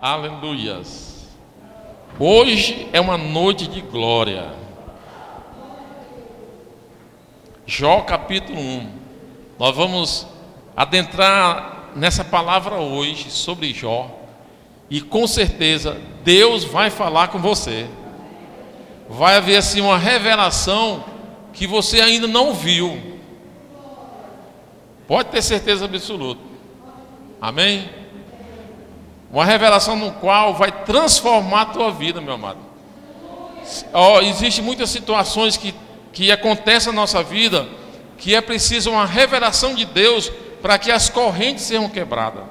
Aleluias. Hoje é uma noite de glória. Jó capítulo 1. Nós vamos adentrar nessa palavra hoje sobre Jó. E com certeza Deus vai falar com você. Vai haver assim uma revelação que você ainda não viu. Pode ter certeza absoluta. Amém? Uma revelação no qual vai transformar a tua vida, meu amado. Existem muitas situações que acontecem na nossa vida, que é preciso uma revelação de Deus para que as correntes sejam quebradas.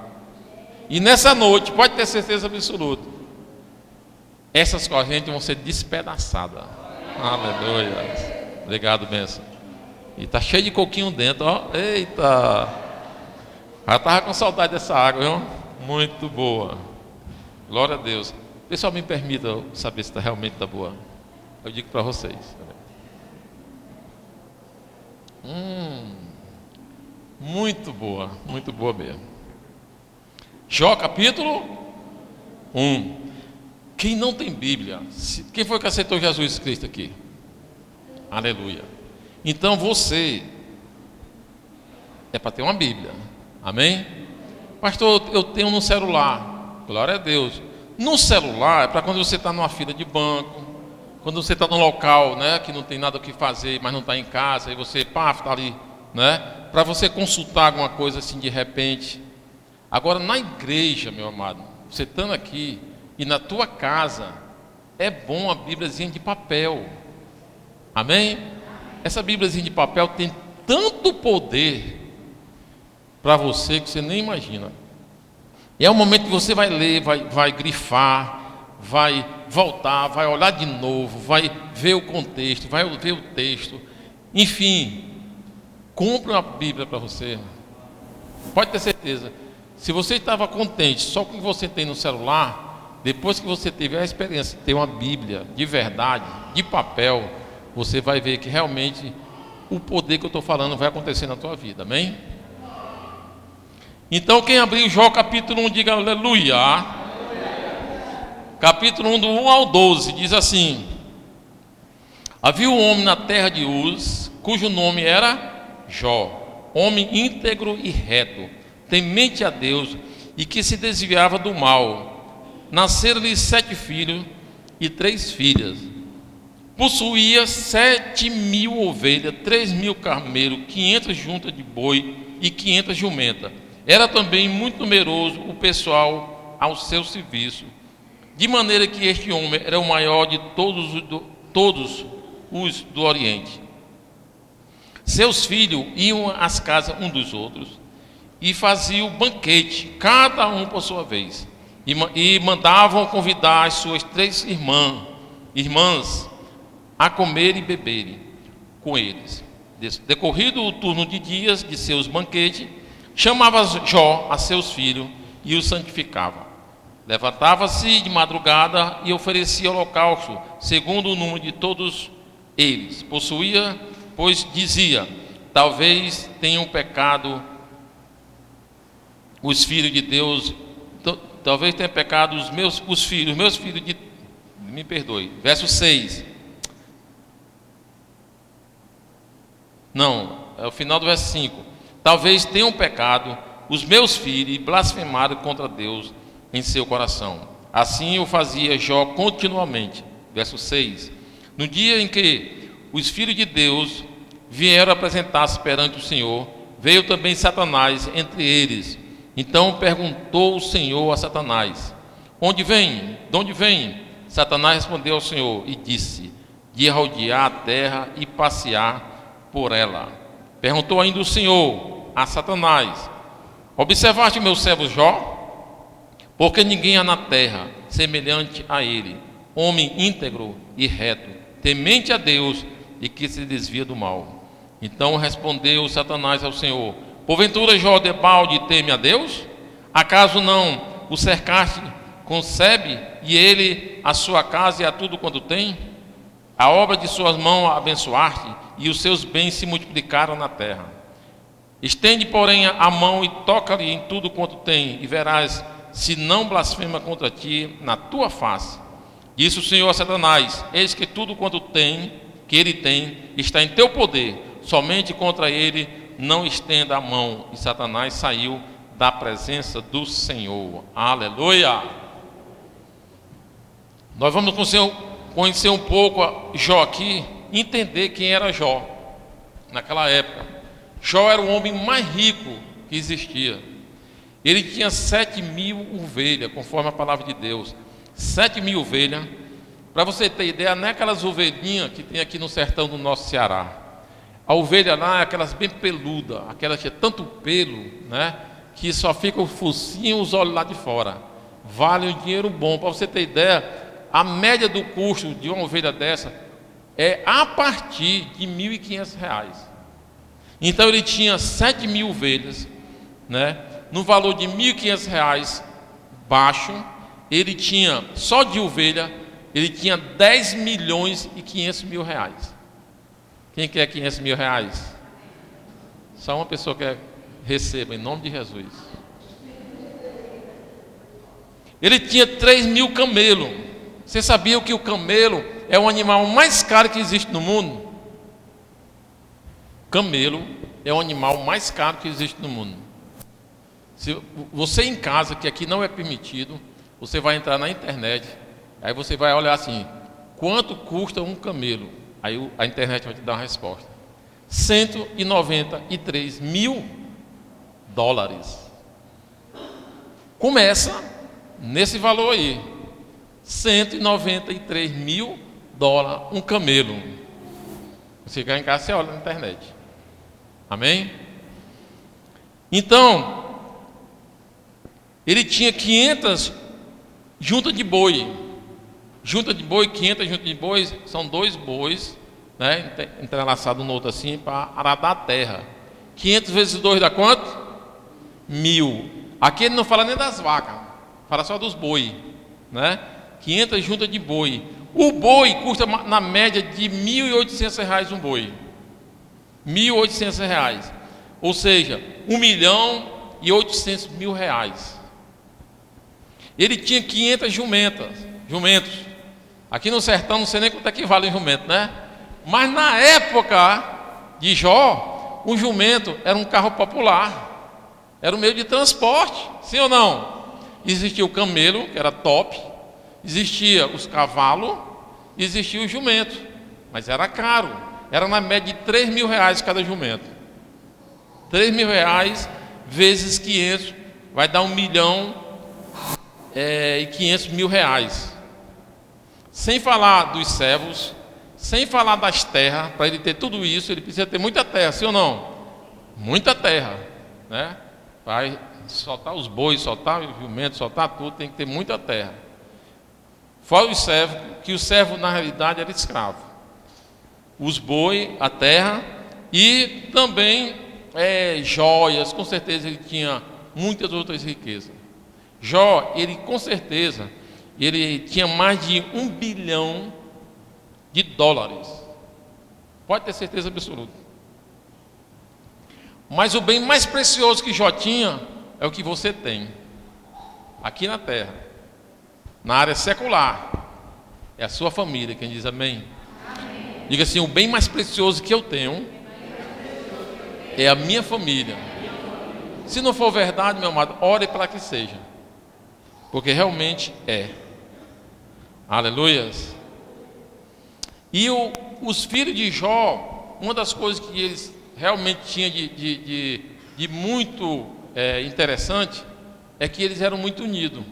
E nessa noite, pode ter certeza absoluta, essas correntes vão ser despedaçadas. Aleluia. Obrigado, benção. E está cheio de coquinho dentro, ó. Eita! Já estava com saudade dessa água, viu? Muito boa. Glória a Deus. Pessoal, me permita saber se realmente está boa. Eu digo para vocês. Muito boa mesmo. Jó capítulo 1. Quem não tem Bíblia, quem foi que aceitou Jesus Cristo aqui? Aleluia. Então você é para ter uma Bíblia. Amém? Pastor, eu tenho no celular. Glória a Deus. No celular é para quando você está numa fila de banco, quando você está num local, né, que não tem nada o que fazer, mas não está em casa, e você está ali, né, para você consultar alguma coisa assim de repente. Agora na igreja, meu amado, você estando aqui e na tua casa, é bom a Bíbliazinha de papel. Amém? Essa Bíbliazinha de papel tem tanto poder para você que você nem imagina. E é o momento que você vai ler, vai grifar, vai voltar, vai olhar de novo, vai ver o contexto, vai ver o texto. Enfim, compre uma Bíblia para você. Pode ter certeza. Se você estava contente só com o que você tem no celular, depois que você tiver a experiência de ter uma Bíblia de verdade, de papel, você vai ver que realmente o poder que eu estou falando vai acontecer na tua vida. Amém? Então quem abriu Jó capítulo 1, diga aleluia. Capítulo 1 do 1 ao 12 diz assim: havia um homem na terra de Uz, cujo nome era Jó, homem íntegro e reto, temente a Deus e que se desviava do mal. Nasceram-lhe 7 filhos e 3 filhas. Possuía 7.000 ovelhas, 3.000 camelos, 500 juntas de boi e 500 jumentas. Era também muito numeroso o pessoal ao seu serviço, de maneira que este homem era o maior de todos os do Oriente. Seus filhos iam às casas um dos outros e faziam banquete, cada um por sua vez, e mandavam convidar as suas 3 irmãs a comer e beberem com eles. Decorrido o turno de dias de seus banquetes, chamava Jó a seus filhos e os santificava. Levantava-se de madrugada e oferecia holocausto, segundo o número de todos eles. Possuía, pois dizia: talvez tenham pecado os filhos de Deus, talvez tenham pecado os meus filhos de... Me perdoe. Verso 6. Não, é o final do verso 5. Talvez tenham pecado os meus filhos e blasfemado contra Deus em seu coração. Assim o fazia Jó continuamente. Verso 6. No dia em que os filhos de Deus vieram apresentar-se perante o Senhor, veio também Satanás entre eles. Então perguntou o Senhor a Satanás: onde vem? De onde vem? Satanás respondeu ao Senhor e disse: de rodear a terra e passear por ela. Perguntou ainda o Senhor a Satanás: observaste meu servo Jó? Porque ninguém há na terra semelhante a ele, homem íntegro e reto, temente a Deus e que se desvia do mal. Então respondeu Satanás ao Senhor: porventura Jó debalde teme a Deus? Acaso não o cercaste, concebe, e ele a sua casa e a tudo quanto tem? A obra de suas mãos abençoaste, e os seus bens se multiplicaram na terra. Estende, porém, a mão e toca-lhe em tudo quanto tem, e verás se não blasfema contra ti na tua face. Disse o Senhor a Satanás: eis que tudo quanto ele tem, está em teu poder, somente contra ele não estenda a mão. E Satanás saiu da presença do Senhor. Aleluia! Nós vamos conhecer um pouco Jó aqui, entender quem era Jó naquela época. Jó era o homem mais rico que existia. Ele tinha 7.000 ovelhas, conforme a palavra de Deus. 7.000 ovelhas. Para você ter ideia, não é aquelas ovelhinhas que tem aqui no sertão do nosso Ceará. A ovelha lá é aquelas bem peludas, aquelas que é tanto pelo, né, que só fica o focinho e os olhos lá de fora. Vale um dinheiro bom. Para você ter ideia, a média do custo de uma ovelha dessa é a partir de R$ 1.500. Então ele tinha 7.000 ovelhas, né, no valor de R$ 1.500 baixo. Ele tinha, só de ovelha, ele tinha 10 milhões e 500 mil reais. Quem quer 500 mil reais? Só uma pessoa quer, receba, em nome de Jesus. Ele tinha 3.000 camelos. Você sabia que o camelo é o animal mais caro que existe no mundo? Camelo é o animal mais caro que existe no mundo. Se você em casa, que aqui não é permitido, você vai entrar na internet, aí você vai olhar assim: quanto custa um camelo? Aí a internet vai te dar uma resposta: 193 mil dólares. Começa nesse valor aí, 193 mil dólares um camelo. Você chegar em casa, você olha na internet. Amém? Então, ele tinha 500 juntas de boi. Junta de boi, 500 juntas de boi, são 2 bois, né, entrelaçados um no outro assim, para aradar a terra. 500 vezes 2 dá quanto? 1.000. Aqui ele não fala nem das vacas, fala só dos boi, né? 500 juntas de boi. O boi custa na média de R$ 1.800 um boi. R$ 1.800. Ou seja, R$ 1.800.000. Ele tinha 500 jumentos. Aqui no sertão não sei nem quanto é que vale um jumento, né? Mas na época de Jó, o jumento era um carro popular, era um meio de transporte, sim ou não? Existia o camelo, que era top, existia os cavalos, existia o jumento, mas era caro, era na média de R$ 3.000 cada jumento. R$ 3.000 vezes 500 vai dar R$ 1.500.000. Sem falar dos servos, sem falar das terras. Para ele ter tudo isso, ele precisa ter muita terra, sim ou não? Muita terra, né? Vai soltar os bois, soltar os jumentos, soltar tudo, tem que ter muita terra. Fora os servos, que o servo na realidade era escravo. Os bois, a terra e também joias. Com certeza ele tinha muitas outras riquezas. Jó, ele com certeza, ele tinha mais de $1 bilhão. Pode ter certeza absoluta. Mas o bem mais precioso que Jó tinha é o que você tem aqui na terra, na área secular. É a sua família. Quem diz amém? Amém. Diga assim: o bem mais precioso que eu tenho é a minha família. Se não for verdade, meu amado, ore para que seja, porque realmente é. Aleluias. E os filhos de Jó, uma das coisas que eles realmente tinham de muito interessante é que eles eram muito unidos.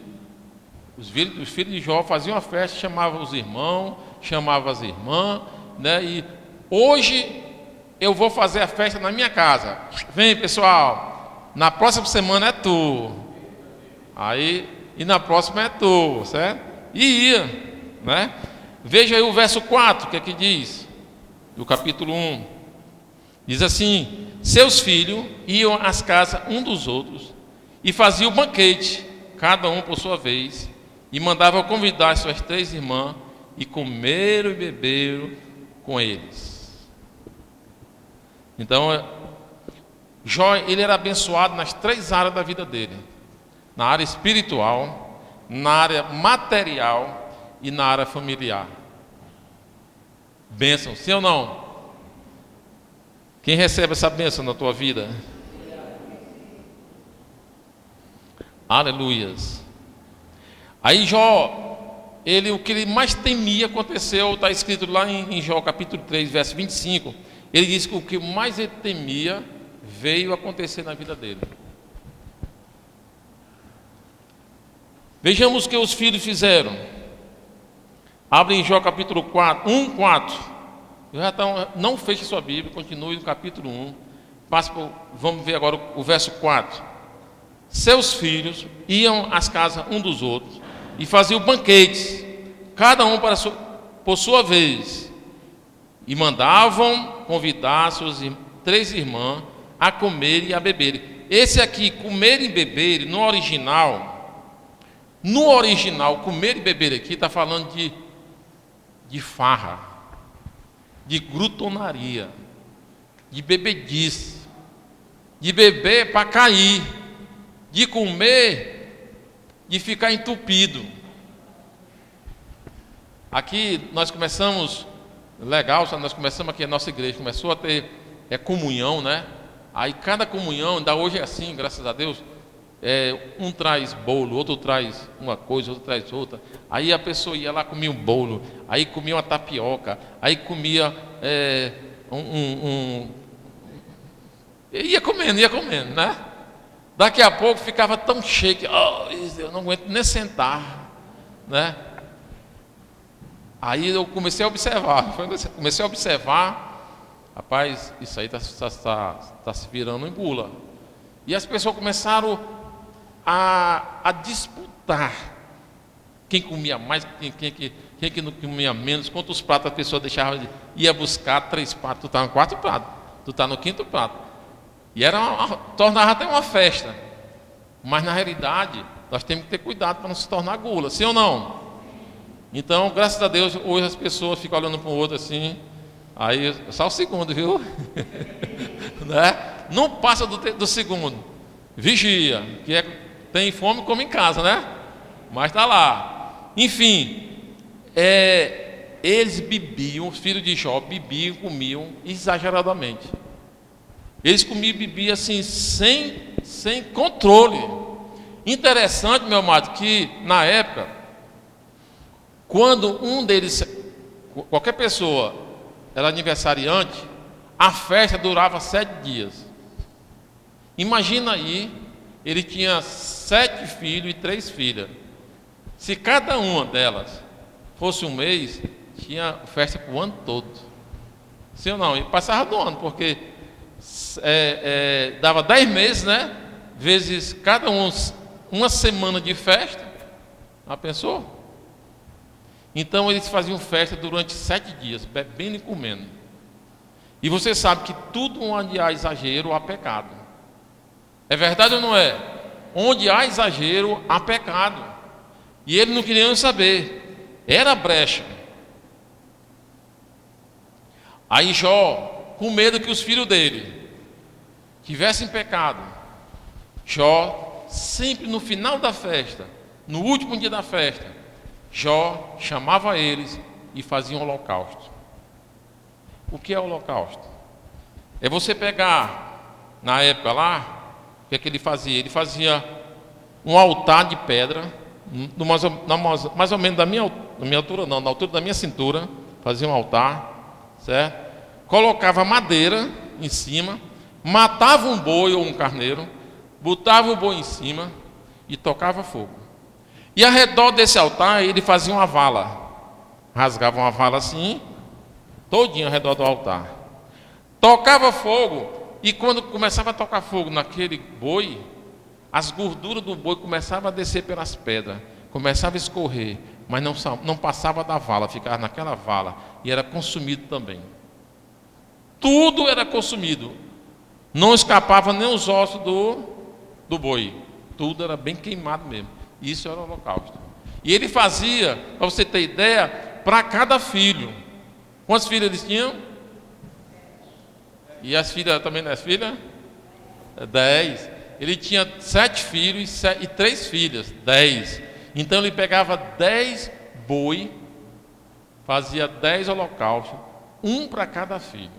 Os filhos de Jó faziam uma festa, chamavam os irmãos, chamavam as irmãs, né? E hoje eu vou fazer a festa na minha casa. Vem, pessoal, na próxima semana é tu. Aí, e na próxima é tu, certo? E ia, né? Veja aí o verso 4, que diz, do capítulo 1. Diz assim: seus filhos iam às casas um dos outros e faziam banquete, cada um por sua vez, e mandavam convidar suas 3 irmãs, e comeram e beberam com eles. Então, Jó, ele era abençoado nas 3 áreas da vida dele. na área espiritual, na área material e na área familiar. Bênção, sim ou não? Quem recebe essa bênção na tua vida? Aleluias. Aí Jó, o que ele mais temia aconteceu, está escrito lá em Jó capítulo 3, verso 25. Ele diz que o que mais ele temia veio acontecer na vida dele. Vejamos o que os filhos fizeram. Abre em Jó capítulo 4, 4. Não feche sua Bíblia, continue no capítulo 1. Vamos ver agora o verso 4. Seus filhos iam às casas um dos outros e faziam banquetes, cada um por sua vez, e mandavam convidar suas 3 irmãs a comer e a beber. Esse aqui, comer e beber, no original, comer e beber aqui está falando de farra, de glutonaria, de bebedice, de beber para cair, de comer, de ficar entupido. Aqui nós começamos, legal, nós começamos aqui, a nossa igreja começou a ter comunhão, né? Aí cada comunhão, ainda hoje é assim, graças a Deus, um traz bolo, outro traz uma coisa, outro traz outra. Aí a pessoa ia lá, comia um bolo, aí comia uma tapioca, aí comia ia comendo, né? Daqui a pouco ficava tão cheio que eu não aguento nem sentar, né? Aí eu comecei a observar, rapaz, isso aí está se virando em bula. E as pessoas começaram a disputar quem comia mais, quem que não comia menos, quantos pratos a pessoa deixava, ia buscar 3 pratos, tu está no 4 pratos, tu está no 5º prato. E tornava até uma festa. Mas na realidade, nós temos que ter cuidado para não se tornar gula, sim ou não? Então, graças a Deus, hoje as pessoas ficam olhando para o outro assim, aí, só o segundo, viu? Né? Não passa do segundo. Vigia, que tem fome, come em casa, né? Mas está lá. Enfim, eles bebiam, os filhos de Jó bebiam, comiam exageradamente. Eles comiam e bebiam assim, sem controle. Interessante, meu amado, que na época, quando um deles, qualquer pessoa, era aniversariante, a festa durava 7 dias. Imagina aí, ele tinha 7 filhos e 3 filhas. Se cada uma delas fosse um mês, tinha festa para o ano todo. Sim ou não? E passava do ano, porque dava 10 meses, né? Vezes cada uma semana de festa. Já pensou? Então eles faziam festa durante 7 dias, bebendo e comendo. E você sabe que tudo onde há exagero, há pecado. É verdade ou não é? Onde há exagero, há pecado. E eles não queriam saber. Era brecha. Aí Jó, com medo que os filhos dele tivessem pecado, Jó, sempre no final da festa, no último dia da festa, Jó chamava eles e fazia um holocausto. O que é holocausto? É você pegar, na época lá, o que é que ele fazia? Ele fazia um altar de pedra, mais ou menos da minha altura, não, na altura da minha cintura, fazia um altar, certo? Colocava madeira em cima, matava um boi ou um carneiro, botava o boi em cima e tocava fogo. E ao redor desse altar ele fazia uma vala, rasgava uma vala assim, todinho ao redor do altar. Tocava fogo, e quando começava a tocar fogo naquele boi, as gorduras do boi começavam a descer pelas pedras, começava a escorrer, mas não passava da vala, ficava naquela vala, e era consumido também. Tudo era consumido, não escapava nem os ossos do boi, tudo era bem queimado mesmo. Isso era o holocausto. E ele fazia, para você ter ideia, para cada filho. Quantos filhos eles tinham? E as filhas também, não é filha? 10. Ele tinha 7 filhos e 3 filhas, 10. Então ele pegava 10 boi, fazia 10 holocaustos, um para cada filho.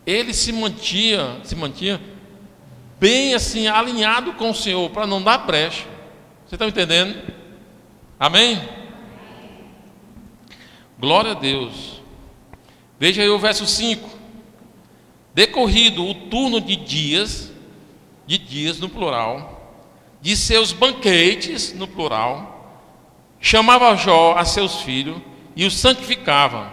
Ele se mantinha bem assim, alinhado com o Senhor, para não dar brecha. Você está entendendo? Amém? Glória a Deus. Veja aí o verso 5. Decorrido o turno de dias no plural, de seus banquetes no plural, chamava Jó a seus filhos e os santificava,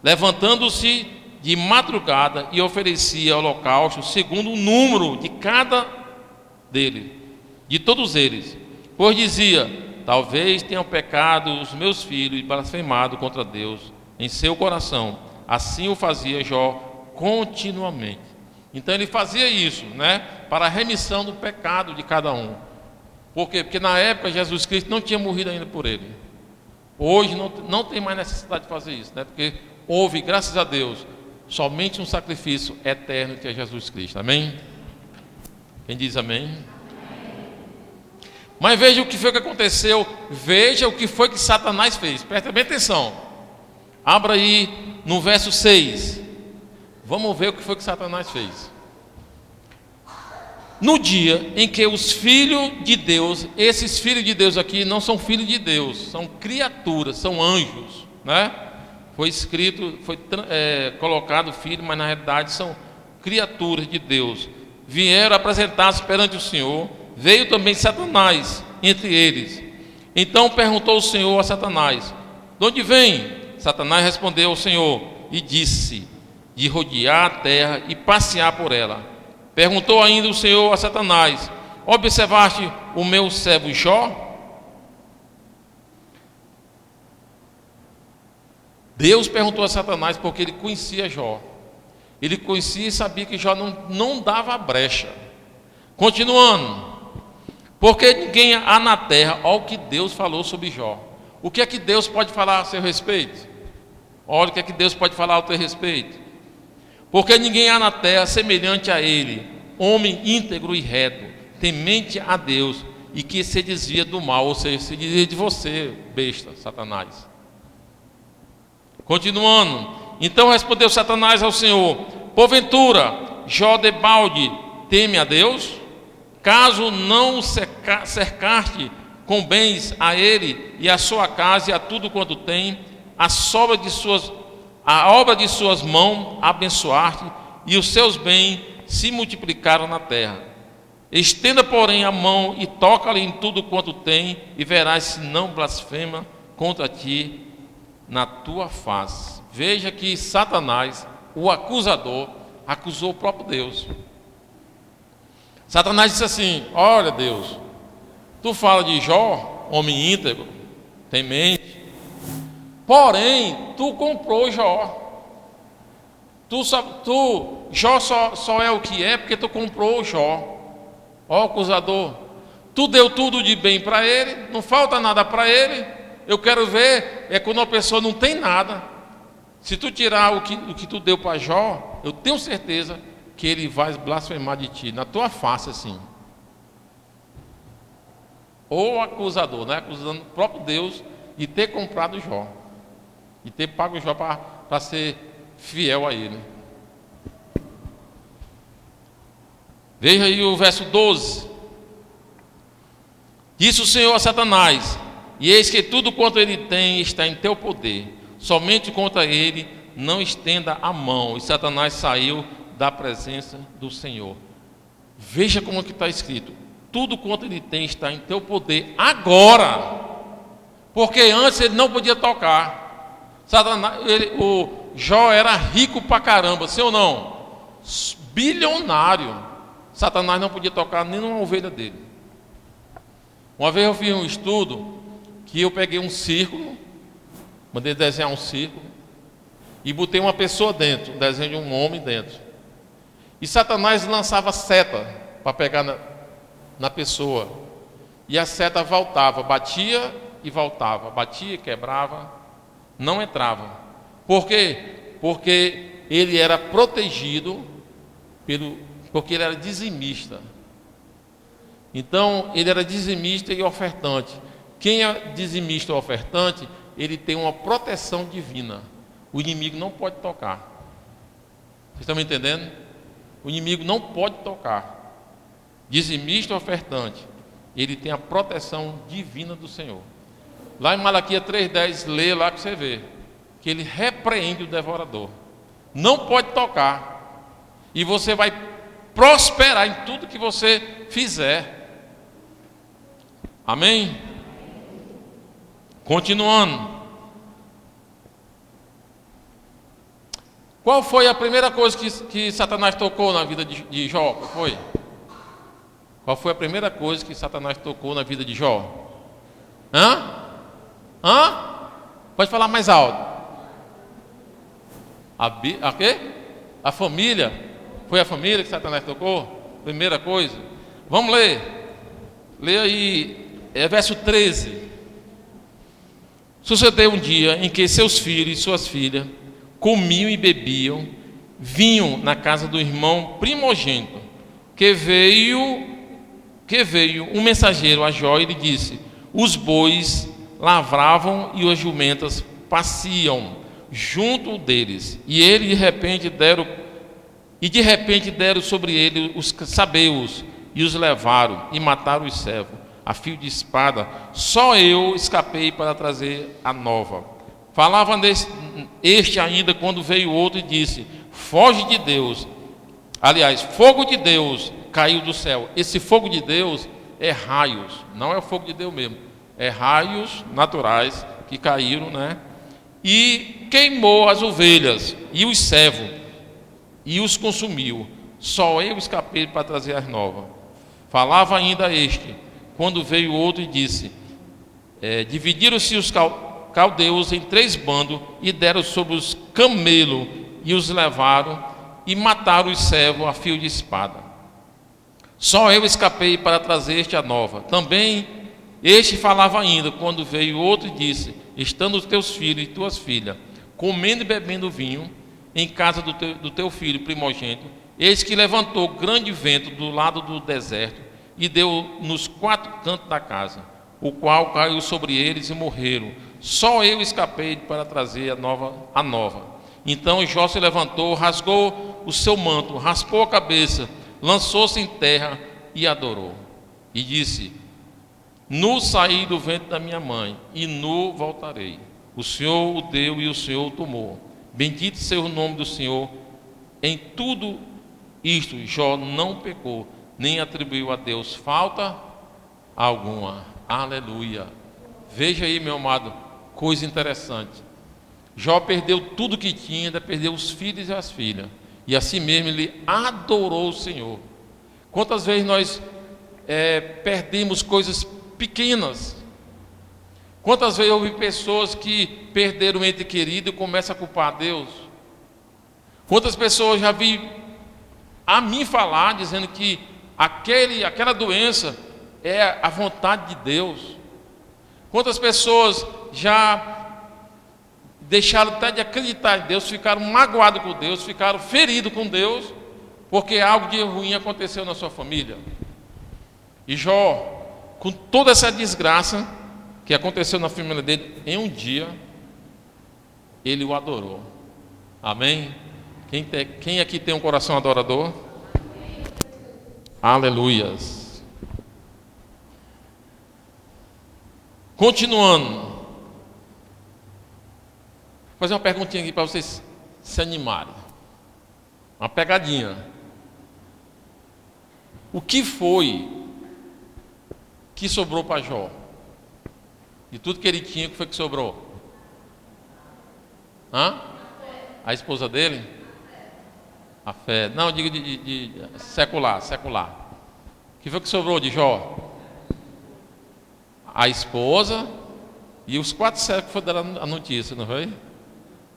levantando-se de madrugada e oferecia holocausto segundo o número de cada dele, de todos eles, pois dizia: talvez tenham pecado os meus filhos e blasfemado contra Deus em seu coração. Assim o fazia Jó continuamente. Então ele fazia isso, para a remissão do pecado de cada um. Por quê? Porque na época Jesus Cristo não tinha morrido ainda por ele. Hoje não tem mais necessidade de fazer isso, porque houve, graças a Deus, somente um sacrifício eterno que é Jesus Cristo. Amém? Quem diz amém? Mas veja o que foi que aconteceu. Veja o que foi que Satanás fez. Presta bem atenção. Abra aí no verso 6. Vamos ver o que foi que Satanás fez. No dia em que os filhos de Deus, esses filhos de Deus aqui não são filhos de Deus, são criaturas, são anjos, Foi escrito, colocado filho, mas na realidade são criaturas de Deus. Vieram apresentar-se perante o Senhor. Veio também Satanás entre eles. Então perguntou o Senhor a Satanás: de onde vem? Satanás respondeu ao Senhor e disse: de rodear a terra e passear por ela. Perguntou ainda o Senhor a Satanás: observaste o meu servo Jó? Deus perguntou a Satanás porque ele conhecia Jó. Ele conhecia e sabia que Jó não dava brecha. Continuando: porque ninguém há na terra. Olha o que Deus falou sobre Jó. O que é que Deus pode falar a seu respeito? Olha o que é que Deus pode falar a teu respeito. Porque ninguém há na terra semelhante a ele, homem íntegro e reto, temente a Deus e que se desvia do mal. Ou seja, se desvia de você, besta, Satanás. Continuando: então respondeu Satanás ao Senhor: porventura Jó debalde teme a Deus? Caso não cercar-te com bens a ele e a sua casa e a tudo quanto tem, a obra de suas mãos abençoar-te, e os seus bens se multiplicaram na terra. Estenda, porém, a mão e toca-lhe em tudo quanto tem, e verás se não blasfema contra ti na tua face. Veja que Satanás, o acusador, acusou o próprio Deus. Satanás disse assim: olha, Deus, tu fala de Jó, homem íntegro, temente, porém tu comprou Jó. Jó só é o que é porque tu comprou Jó. Ó acusador, tu deu tudo de bem para ele, não falta nada para ele. Eu quero ver quando uma pessoa não tem nada. Se tu tirar o que tu deu para Jó, eu tenho certeza que ele vai blasfemar de ti, na tua face assim. Ou acusador, acusando o próprio Deus de ter comprado Jó, de ter pago Jó para ser fiel a ele. Veja aí o verso 12. Disse o Senhor a Satanás: e eis que tudo quanto ele tem está em teu poder, somente contra ele não estenda a mão. E Satanás saiu da presença do Senhor. Veja como que está escrito: tudo quanto ele tem está em teu poder agora, porque antes ele não podia tocar. O Jó era rico pra caramba, sim ou não? Bilionário. Satanás não podia tocar nem numa ovelha dele. Uma vez eu fiz um estudo que eu peguei um círculo, mandei desenhar um círculo e botei uma pessoa dentro, um desenho de um homem dentro. E Satanás lançava seta para pegar na pessoa. E a seta voltava, batia e voltava, batia e quebrava, não entrava. Por quê? Porque ele era protegido porque ele era dizimista. Então, ele era dizimista e ofertante. Quem é dizimista ou ofertante, ele tem uma proteção divina. O inimigo não pode tocar. Vocês estão me entendendo? O inimigo não pode tocar. Dizimista ou ofertante, ele tem a proteção divina do Senhor. Lá em Malaquias 3,10, lê lá que você vê que ele repreende o devorador. Não pode tocar. E você vai prosperar em tudo que você fizer. Amém? Continuando. Qual foi a primeira coisa que Satanás tocou na vida de Jó? Qual foi a primeira coisa que Satanás tocou na vida de Jó? Pode falar mais alto. A quê? A família. Foi a família que Satanás tocou? Primeira coisa. Vamos ler. Lê aí, verso 13. Sucedeu um dia em que seus filhos e suas filhas comiam e bebiam vinho na casa do irmão primogênito, que veio um mensageiro a Jó e lhe disse: os bois lavravam e as jumentas pasciam junto deles, e de repente deram sobre ele os sabeus e os levaram e mataram os servos a fio de espada. Só eu escapei para trazer a nova. Falava este ainda quando veio outro e disse: foge de Deus. Aliás, fogo de Deus caiu do céu. Esse fogo de Deus é raios, não é o fogo de Deus mesmo, é raios naturais que caíram, né? E queimou as ovelhas e os servos e os consumiu. Só eu escapei para trazer as novas. Falava ainda este quando veio outro e disse: dividiram-se os caldeus em 3 bandos e deram sobre os camelos e os levaram e mataram os servos a fio de espada. Só eu escapei para trazer este a nova. Também este falava ainda quando veio outro e disse: estando os teus filhos e tuas filhas comendo e bebendo vinho em casa do teu filho primogênito, eis que levantou grande vento do lado do deserto e deu nos 4 cantos da casa, o qual caiu sobre eles e morreram. Só eu escapei para trazer a nova. Então Jó se levantou, rasgou o seu manto, raspou a cabeça, lançou-se em terra e adorou. E disse: nu saí do ventre da minha mãe, e nu voltarei. O Senhor o deu e o Senhor o tomou. Bendito seja o nome do Senhor. Em tudo isto Jó não pecou, nem atribuiu a Deus falta alguma. Aleluia. Veja aí, meu amado, coisa interessante. Jó perdeu tudo que tinha, ainda perdeu os filhos e as filhas, e assim mesmo ele adorou o Senhor. Quantas vezes nós perdemos coisas pequenas? Quantas vezes eu vi pessoas que perderam um ente querido e começam a culpar a Deus? Quantas pessoas já vi a mim falar dizendo que aquela doença é a vontade de Deus? Quantas pessoas já deixaram até de acreditar em Deus, ficaram magoados com Deus, ficaram feridos com Deus, porque algo de ruim aconteceu na sua família? E Jó, com toda essa desgraça que aconteceu na família dele, em um dia, ele o adorou. Amém? Quem aqui tem um coração adorador? Aleluias. Continuando. Vou fazer uma perguntinha aqui para vocês se animarem. Uma pegadinha. O que foi que sobrou para Jó? De tudo que ele tinha, o que foi que sobrou? A esposa dele? A fé. Não, digo de secular. O que foi que sobrou de Jó? A esposa e os 4 servos que foram dar a notícia, não foi?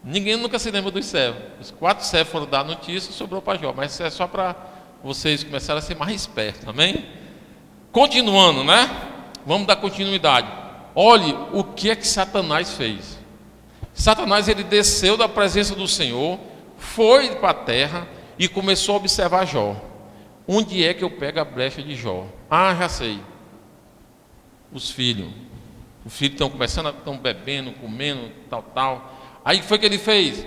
Ninguém nunca se lembra dos servos. Os 4 servos foram dar a notícia e sobrou para Jó. Mas isso é só para vocês começarem a ser mais espertos, amém? Continuando, né? Vamos dar continuidade. Olhe o que é que Satanás fez. Satanás, ele desceu da presença do Senhor, foi para a terra e começou a observar Jó. Onde é que eu pego a brecha de Jó? Ah, já sei. Os filhos. Os filhos estão conversando, estão bebendo, comendo, tal. Aí o que foi que ele fez?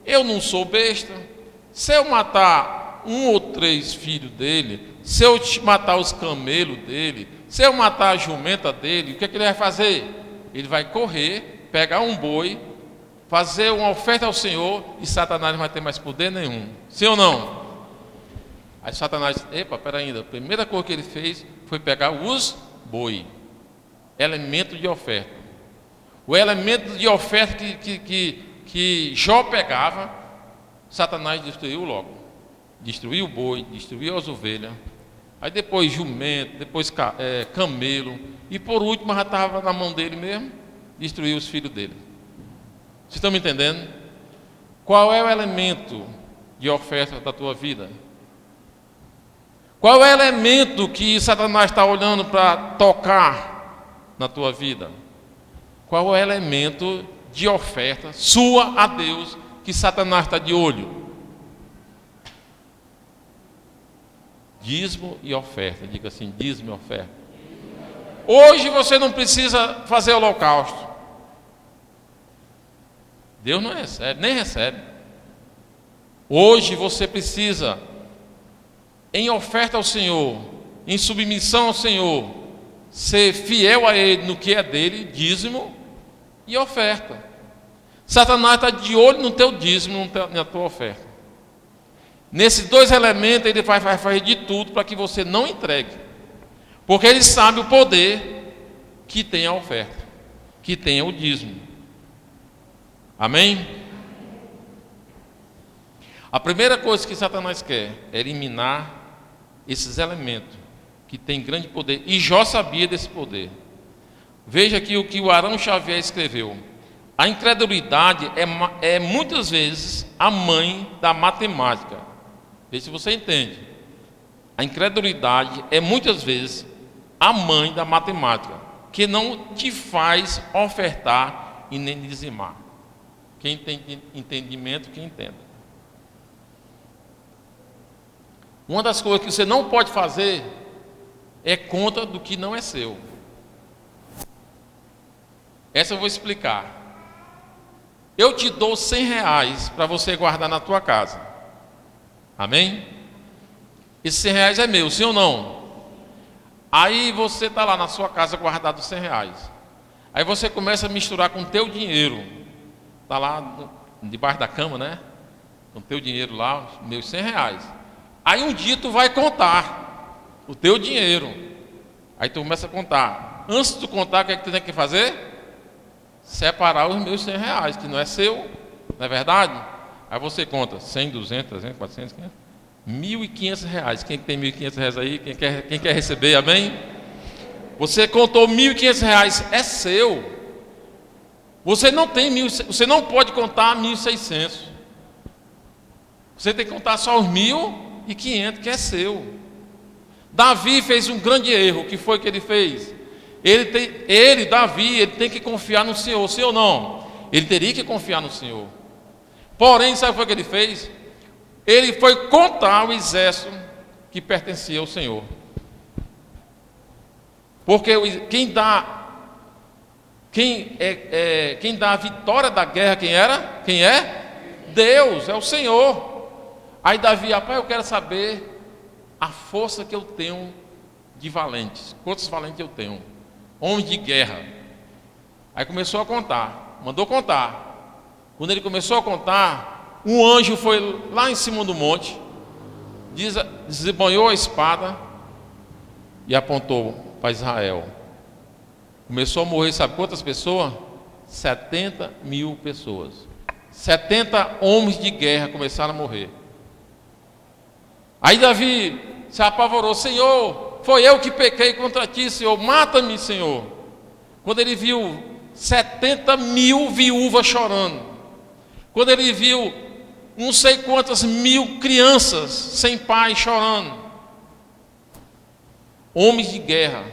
Eu não sou besta. Se eu matar 1 ou 3 filhos dele, se eu matar os camelos dele, se eu matar a jumenta dele, o que é que ele vai fazer? Ele vai correr, pegar um boi, fazer uma oferta ao Senhor, e Satanás não vai ter mais poder nenhum. Sim ou não? Aí Satanás disse: epa, peraí ainda. A primeira coisa que ele fez foi pegar os boi, elemento de oferta. O elemento de oferta que Jó pegava, Satanás destruiu logo. Destruiu o boi, destruiu as ovelhas. Aí depois jumento, depois camelo. E por último já estava na mão dele mesmo, destruiu os filhos dele. Vocês estão me entendendo? Qual é o elemento de oferta da tua vida? Qual é o elemento que Satanás está olhando para tocar na tua vida? Qual é o elemento de oferta sua a Deus que Satanás está de olho? Dízimo e oferta. Diga assim: dízimo e oferta. Hoje você não precisa fazer holocausto. Deus não recebe, nem recebe. Hoje você precisa, em oferta ao Senhor, em submissão ao Senhor, ser fiel a Ele no que é dele, dízimo e oferta. Satanás está de olho no teu dízimo, na tua oferta. Nesses 2 elementos ele vai fazer de tudo para que você não entregue, porque ele sabe o poder que tem a oferta, que tem o dízimo. Amém? A primeira coisa que Satanás quer é eliminar esses elementos que têm grande poder, e Jó sabia desse poder. Veja aqui o que o Arão Xavier escreveu: a incredulidade é muitas vezes a mãe da matemática. Veja se você entende. A incredulidade é muitas vezes a mãe da matemática, que não te faz ofertar e nem dizimar. Quem tem entendimento, que entenda. Uma das coisas que você não pode fazer é conta do que não é seu. Essa eu vou explicar. Eu te dou R$100 para você guardar na tua casa. Amém? Esses R$100 é meu, sim ou não? Aí você está lá na sua casa guardado R$100. Aí você começa a misturar com o teu dinheiro. Está lá debaixo da cama, né? Com o teu dinheiro lá, meus R$100. Aí um dia tu vai contar o teu dinheiro. Aí tu começa a contar. Antes de tu contar, o que é que tu tem que fazer? Separar os meus R$100, que não é seu, não é verdade? Aí você conta 100, 200, 300, 400, 500, R$1.500. Quem tem R$1.500 aí? Quem quer receber, amém? Você contou R$1.500, é seu. Você não pode contar 1.600. Você tem que contar só os 1.500 que é seu. Davi fez um grande erro. O que foi que ele fez? Davi, ele tem que confiar no Senhor, sim ou não? Ele teria que confiar no Senhor. Porém, sabe o que foi que ele fez? Ele foi contar o exército que pertencia ao Senhor. Porque quem dá a vitória da guerra, quem era? Quem é? Deus, é o Senhor. Aí Davi: rapaz, eu quero saber a força que eu tenho de valentes. Quantos valentes eu tenho? Homens de guerra. Aí começou a contar, mandou contar. Quando ele começou a contar, um anjo foi lá em cima do monte, desembanhou a espada e apontou para Israel. Começou a morrer, sabe quantas pessoas? 70.000 pessoas. 70 homens de guerra começaram a morrer. Aí Davi se apavorou: Senhor, foi eu que pequei contra ti, Senhor, mata-me, Senhor. Quando ele viu 70.000 viúvas chorando, quando ele viu não sei quantas mil crianças sem pai chorando, homens de guerra,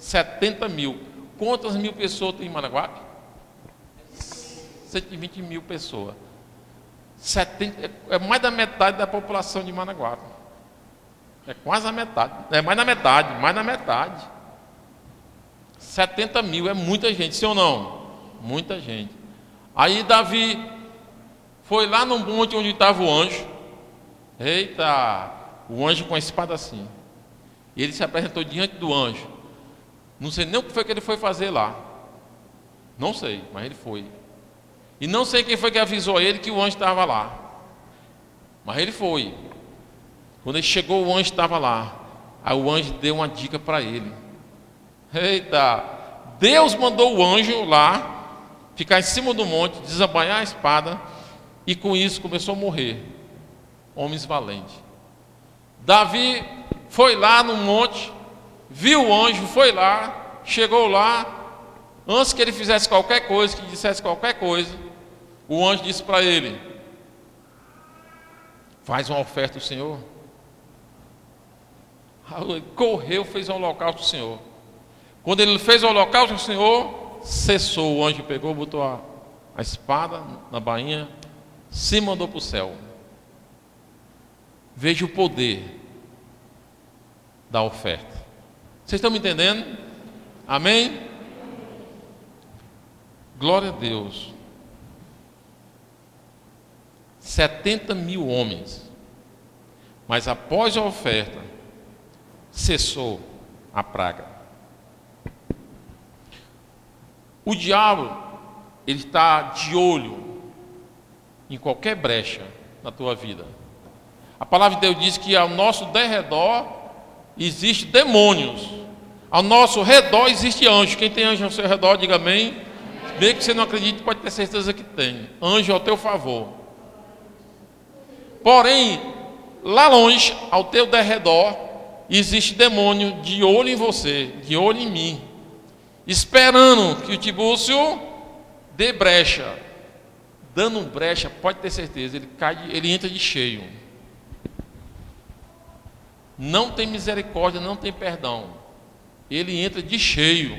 70.000. Quantas mil pessoas tem em Maraguape? 120.000 pessoas. É mais da metade da população de Maraguape. É quase a metade. É mais na metade, mais na metade. 70 mil é muita gente, sim ou não? Muita gente. Aí Davi foi lá no monte onde estava o anjo. Eita, o anjo com a espada assim. E ele se apresentou diante do anjo. Não sei nem o que foi que ele foi fazer lá. Não sei, mas ele foi. E não sei quem foi que avisou ele que o anjo estava lá. Mas ele foi. Quando ele chegou, o anjo estava lá. Aí o anjo deu uma dica para ele. Eita, Deus mandou o anjo lá, ficar em cima do monte, desembainhar a espada, e com isso começou a morrer homens valentes. Davi foi lá no monte, viu o anjo, foi lá, chegou lá, antes que ele fizesse qualquer coisa, que dissesse qualquer coisa, o anjo disse para ele: faz uma oferta ao Senhor. Ele correu, fez um holocausto ao Senhor. Quando ele fez o holocausto ao Senhor, cessou. O anjo pegou, botou a espada na bainha, se mandou para o céu. Veja o poder da oferta. Vocês estão me entendendo? Amém? Glória a Deus. 70 mil homens. Mas após a oferta, cessou a praga. O diabo, ele está de olho em qualquer brecha na tua vida. A palavra de Deus diz que ao nosso derredor existem demônios. Ao nosso redor existe anjo. Quem tem anjo ao seu redor, diga amém. Bem que você não acredite, pode ter certeza que tem. Anjo ao teu favor. Porém, lá longe, ao teu derredor, existe demônio de olho em você, de olho em mim, esperando que o Tibúrcio dê brecha. Dando brecha, pode ter certeza, ele entra de cheio. Não tem misericórdia, não tem perdão. Ele entra de cheio.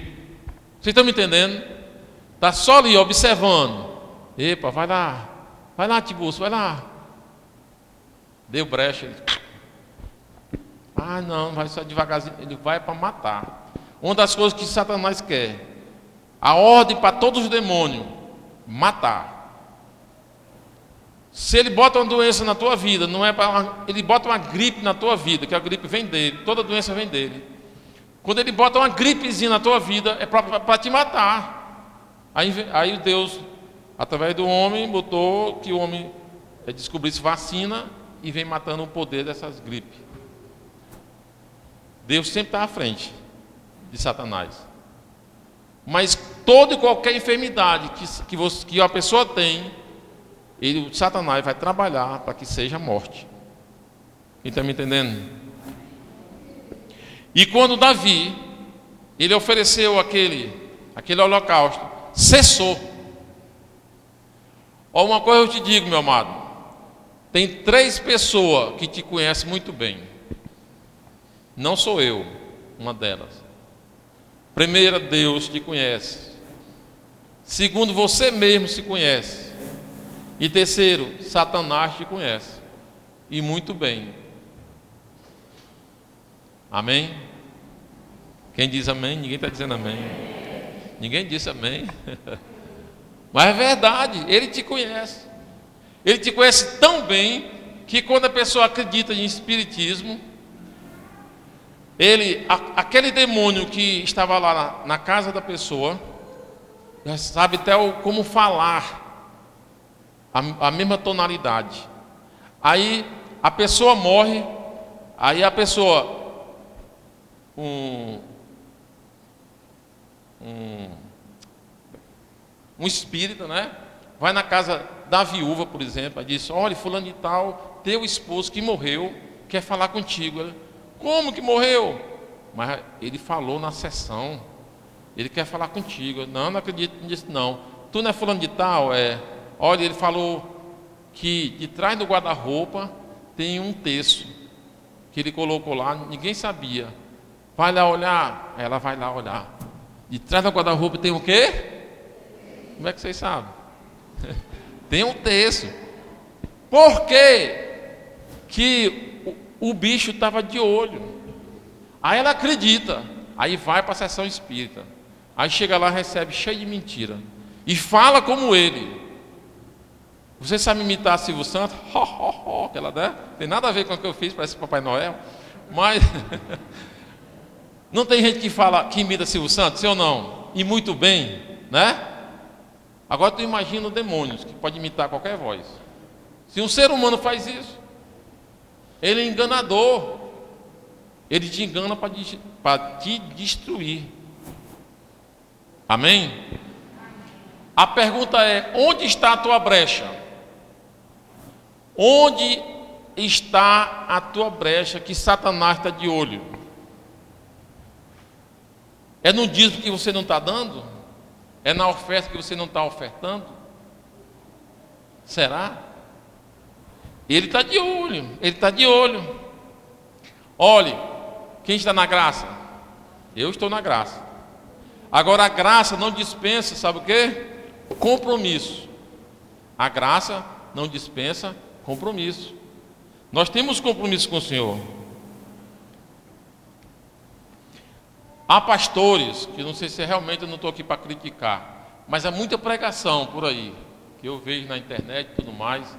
Vocês estão me entendendo? Está só ali observando. Epa, vai lá, Tibúrcio, vai lá. Deu brecha. Ele... não, vai só devagarzinho. Ele vai para matar. Uma das coisas que Satanás quer, a ordem para todos os demônios: matar. Se ele bota uma doença na tua vida, não é para ele bota uma gripe na tua vida, que a gripe vem dele, toda doença vem dele. Quando ele bota uma gripezinha na tua vida, é para te matar. Aí Deus, através do homem, botou que o homem descobrisse vacina e vem matando o poder dessas gripes. Deus sempre está à frente de Satanás. Mas toda e qualquer enfermidade que a pessoa tem, o Satanás vai trabalhar para que seja morte. Quem está me entendendo? E quando Davi, ele ofereceu aquele holocausto, cessou. Ó, uma coisa eu te digo, meu amado, tem 3 pessoas que te conhecem muito bem. Não sou eu, uma delas. Primeiro, Deus te conhece. Segundo, você mesmo se conhece. E terceiro, Satanás te conhece. E muito bem. Amém? Quem diz amém? Ninguém está dizendo amém. Ninguém disse amém. Mas é verdade, ele te conhece. Ele te conhece tão bem que quando a pessoa acredita em espiritismo, aquele demônio que estava lá na casa da pessoa, já sabe até como falar a mesma tonalidade. Aí a pessoa morre, aí a pessoa um espírita, né? Vai na casa da viúva, por exemplo, e diz: olha, fulano de tal, teu esposo que morreu, quer falar contigo. Ela: como que morreu? Mas ele falou na sessão, ele quer falar contigo. Não acredito nisso não. Tu não é fulano de tal? Olha, ele falou que de trás do guarda-roupa tem um terço que ele colocou lá, ninguém sabia. Vai lá olhar. Ela vai lá olhar. De trás do guarda-roupa tem o quê? Como é que vocês sabem? Tem um terço. Por quê que o bicho estava de olho. Aí ela acredita, aí vai para a sessão espírita. Aí chega lá, recebe cheio de mentira e fala como ele. Você sabe imitar Silvio Santos? Que ela dá? Tem nada a ver com o que eu fiz, parece Papai Noel. Mas não tem gente que fala, que imita Silvio Santos, sim ou não? E muito bem, né? Agora tu imagina demônios que pode imitar qualquer voz. Se um ser humano faz isso, ele é enganador. Ele te engana para te destruir. Amém? A pergunta é: onde está a tua brecha? Onde está a tua brecha que Satanás está de olho? É no dízimo que você não está dando? É na oferta que você não está ofertando? Será? Ele está de olho, ele está de olho. Olhe, quem está na graça? Eu estou na graça. Agora a graça não dispensa, sabe o quê? Compromisso. A graça não dispensa compromisso. Nós temos compromisso com o Senhor. Há pastores, que não sei se realmente eu não estou aqui para criticar, mas há muita pregação por aí, que eu vejo na internet e tudo mais,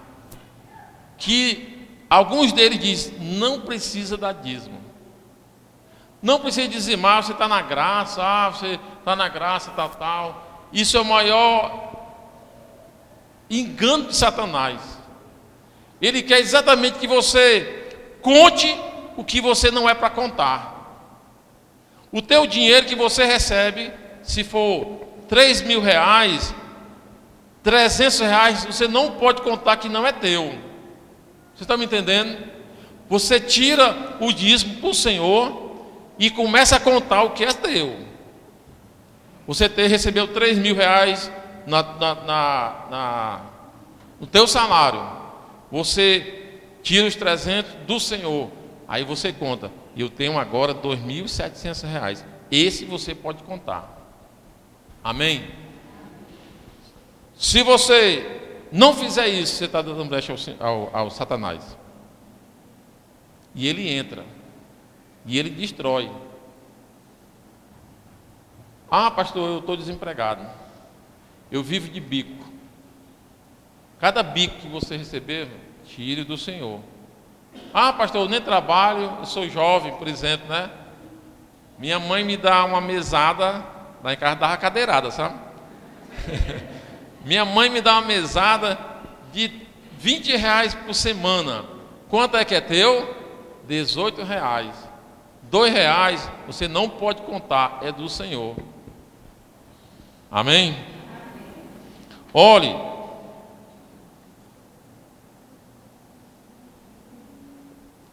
que alguns deles dizem, não precisa dar dízimo. Não precisa dizimar, você está na graça, você está na graça, tal. Isso é o maior engano de Satanás. Ele quer exatamente que você conte o que você não é para contar. O teu dinheiro que você recebe, se for 3 mil reais, 300 reais, você não pode contar que não é teu. Você está me entendendo? Você tira o dízimo para o Senhor e começa a contar o que é teu. Você recebeu 3 mil reais no teu salário. Você tira os 300 do Senhor. Aí você conta. Eu tenho agora 2.700 reais. Esse você pode contar. Amém? Se você não fizer isso, você está dando brecha ao Satanás. E ele entra. E ele destrói. Pastor, eu estou desempregado. Eu vivo de bico. Cada bico que você receber, tire do Senhor. Pastor, eu nem trabalho, eu sou jovem, por exemplo, né? Minha mãe me dá uma mesada, lá em casa dava cadeirada, sabe? Minha mãe me dá uma mesada de 20 reais por semana. Quanto é que é teu? 18 reais. 2 reais você não pode contar, é do Senhor. Amém? Olhe,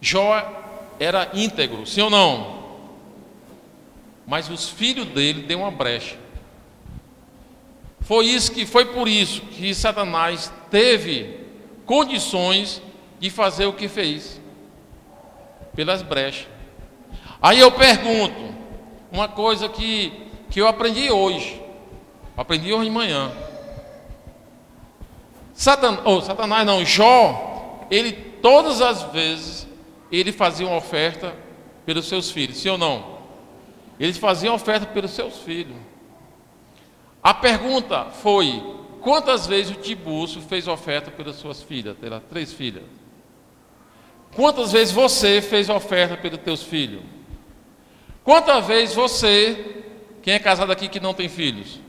Jó era íntegro, sim ou não? Mas os filhos dele deu uma brecha. Foi por isso que Satanás teve condições de fazer o que fez, pelas brechas. Aí eu pergunto, uma coisa que eu aprendi hoje de manhã. Jó, ele todas as vezes, ele fazia uma oferta pelos seus filhos, sim ou não? Ele fazia uma oferta pelos seus filhos. A pergunta foi, quantas vezes o Tiburcio fez oferta pelas suas filhas, pelas 3 filhas? Quantas vezes você fez oferta pelos teus filhos? Quantas vezes você, quem é casado aqui que não tem filhos?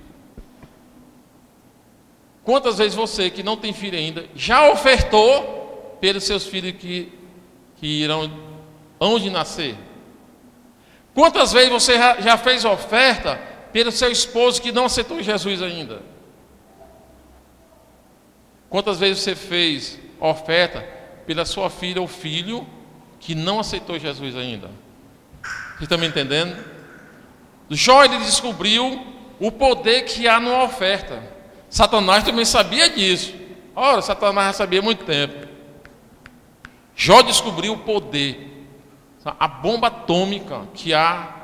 Quantas vezes você que não tem filho ainda, já ofertou pelos seus filhos que irão onde nascer? Quantas vezes você já fez oferta pelo seu esposo que não aceitou Jesus ainda? Quantas vezes você fez oferta pela sua filha ou filho que não aceitou Jesus ainda? Vocês estão me entendendo? Jó, ele descobriu o poder que há numa oferta. Satanás também sabia disso. Ora, Satanás já sabia há muito tempo. Jó descobriu o poder, a bomba atômica que há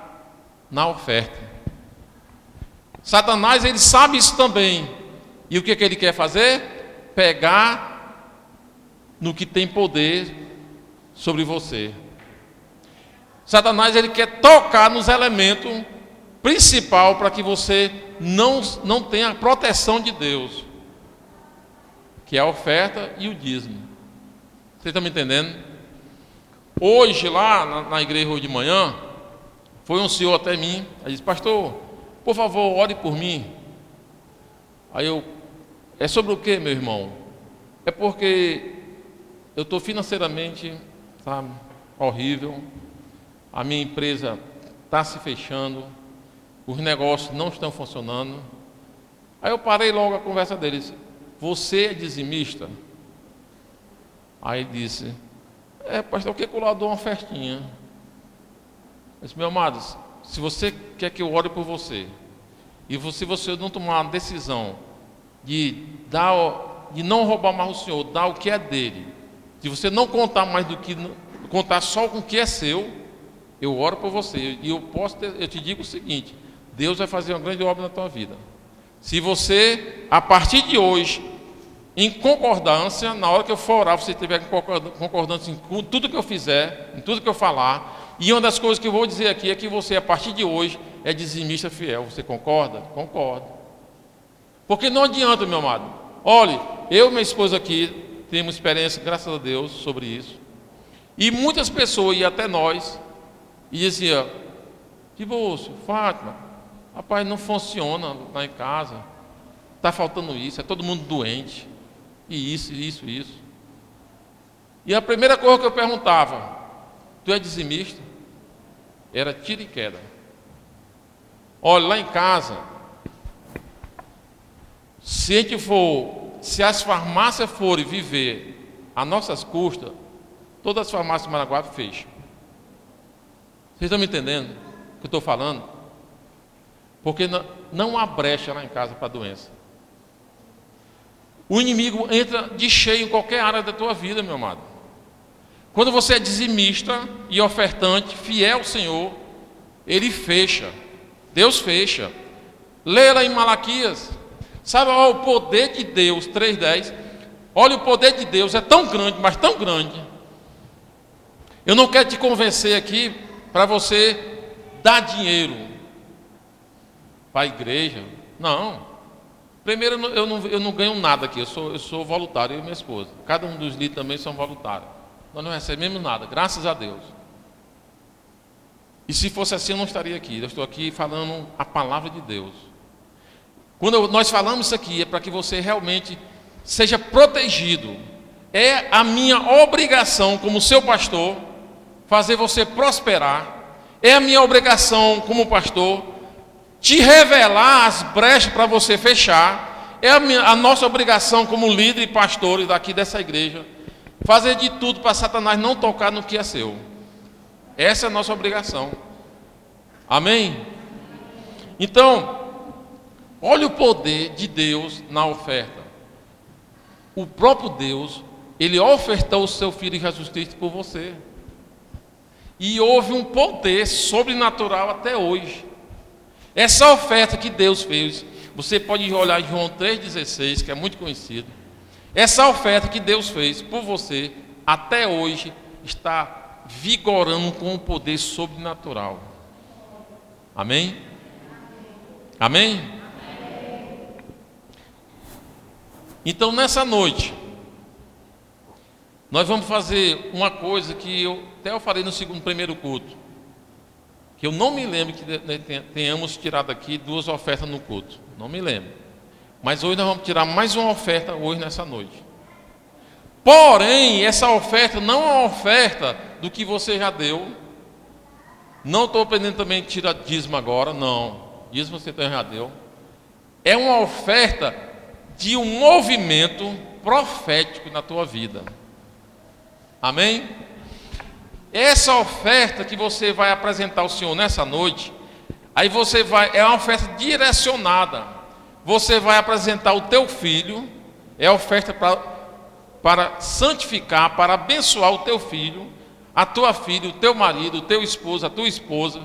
na oferta. Satanás, ele sabe isso também. E o que ele quer fazer? Pegar no que tem poder sobre você. Satanás, ele quer tocar nos elementos principal para que você não tenha a proteção de Deus, que é a oferta e o dízimo. Vocês estão me entendendo? Hoje, lá na igreja, hoje de manhã, foi um senhor até mim, aí disse: pastor, por favor, ore por mim. Aí eu: é sobre o que, meu irmão? É porque eu estou financeiramente, sabe, horrível, a minha empresa está se fechando, os negócios não estão funcionando. Aí eu parei logo a conversa dele, disse: você é dizimista? Aí ele disse: é, pastor, o que eu lá dou uma ofertinha? Eu disse: meu amado, se você quer que eu ore por você, e se você não tomar uma decisão de não roubar mais o Senhor, dar o que é dele, se você não contar mais do que contar só com o que é seu, eu oro por você. E eu te digo o seguinte: Deus vai fazer uma grande obra na tua vida. Se você, a partir de hoje, em concordância, na hora que eu for orar, você tiver concordância em tudo que eu fizer, em tudo que eu falar. E uma das coisas que eu vou dizer aqui é que você, a partir de hoje, é dizimista fiel. Você concorda? Concordo. Porque não adianta, meu amado. Olhe, eu e minha esposa aqui temos experiência, graças a Deus, sobre isso. E muitas pessoas iam até nós e diziam: Tibúrcio, Fátima, rapaz, não funciona lá em casa, está faltando isso, é todo mundo doente, e isso. E a primeira coisa que eu perguntava: tu é dizimista? Era tiro e queda. Olha, lá em casa, se as farmácias forem viver a nossas custas, todas as farmácias de Maraguá fecham. Vocês estão me entendendo o que eu estou falando? Porque não há brecha lá em casa para a doença. O inimigo entra de cheio em qualquer área da tua vida, meu amado. Quando você é dizimista e ofertante, fiel ao Senhor, Ele fecha. Deus fecha. Leia lá em Malaquias. Sabe, ó, o poder de Deus, 3:10. Olha, o poder de Deus é tão grande, mas tão grande. Eu não quero te convencer aqui para você dar dinheiro para a igreja. Não. Primeiro, eu não ganho nada aqui. Eu sou voluntário, eu e minha esposa. Cada um dos líderes também são voluntários. Nós não recebemos nada, graças a Deus. E se fosse assim, eu não estaria aqui. Eu estou aqui falando a palavra de Deus. Quando nós falamos isso aqui, é para que você realmente seja protegido. É a minha obrigação como seu pastor fazer você prosperar. É a minha obrigação como pastor te revelar as brechas para você fechar. É a nossa obrigação como líder e pastores daqui dessa igreja fazer de tudo para Satanás não tocar no que é seu. Essa é a nossa obrigação. Amém? Então, olha o poder de Deus na oferta. O próprio Deus, Ele ofertou o seu Filho Jesus Cristo por você. E houve um poder sobrenatural até hoje. Essa oferta que Deus fez, você pode olhar em João 3,16, que é muito conhecido. Essa oferta que Deus fez por você, até hoje, está vigorando com um poder sobrenatural. Amém? Amém? Então, nessa noite, nós vamos fazer uma coisa que eu falei no primeiro culto, que eu não me lembro que tenhamos tirado aqui 2 ofertas no culto, não me lembro. Mas hoje nós vamos tirar mais uma oferta hoje nessa noite. Porém, essa oferta não é uma oferta do que você já deu. Não estou aprendendo também a tirar dízimo agora, não. Dízimo você já deu. É uma oferta de um movimento profético na tua vida. Amém? Essa oferta que você vai apresentar ao Senhor nessa noite, aí é uma oferta direcionada. Você vai apresentar o teu filho, é a oferta para santificar, para abençoar o teu filho, a tua filha, o teu marido, o teu esposo, a tua esposa.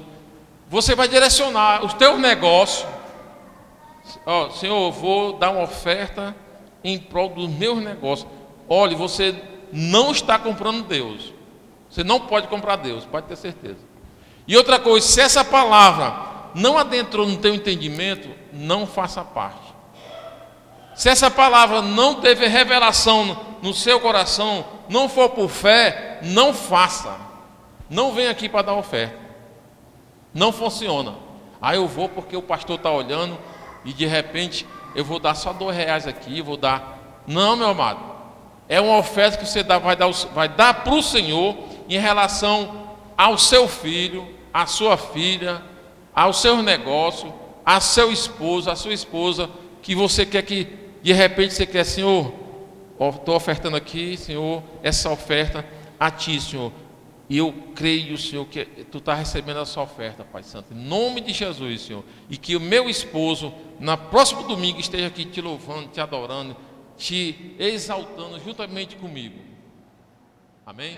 Você vai direcionar os teus negócios. Ó, Senhor, eu vou dar uma oferta em prol dos meus negócios. Olhe, você não está comprando Deus. Você não pode comprar Deus, pode ter certeza. E outra coisa, se essa palavra não adentrou no teu entendimento, não faça parte. Se essa palavra não teve revelação no seu coração, não for por fé, não faça. Não vem aqui para dar oferta. Não funciona. Eu vou porque o pastor está olhando e de repente eu vou dar só R$2 aqui, vou dar. Não, meu amado. É uma oferta que você vai dar para o Senhor em relação ao seu filho, à sua filha, ao seu negócio, a seu esposo, a sua esposa, que você quer que, de repente você quer, Senhor, estou ofertando aqui, Senhor, essa oferta a Ti, Senhor. E eu creio, Senhor, que Tu está recebendo essa oferta, Pai Santo, em nome de Jesus, Senhor. E que o meu esposo, no próximo domingo, esteja aqui Te louvando, Te adorando, Te exaltando juntamente comigo. Amém?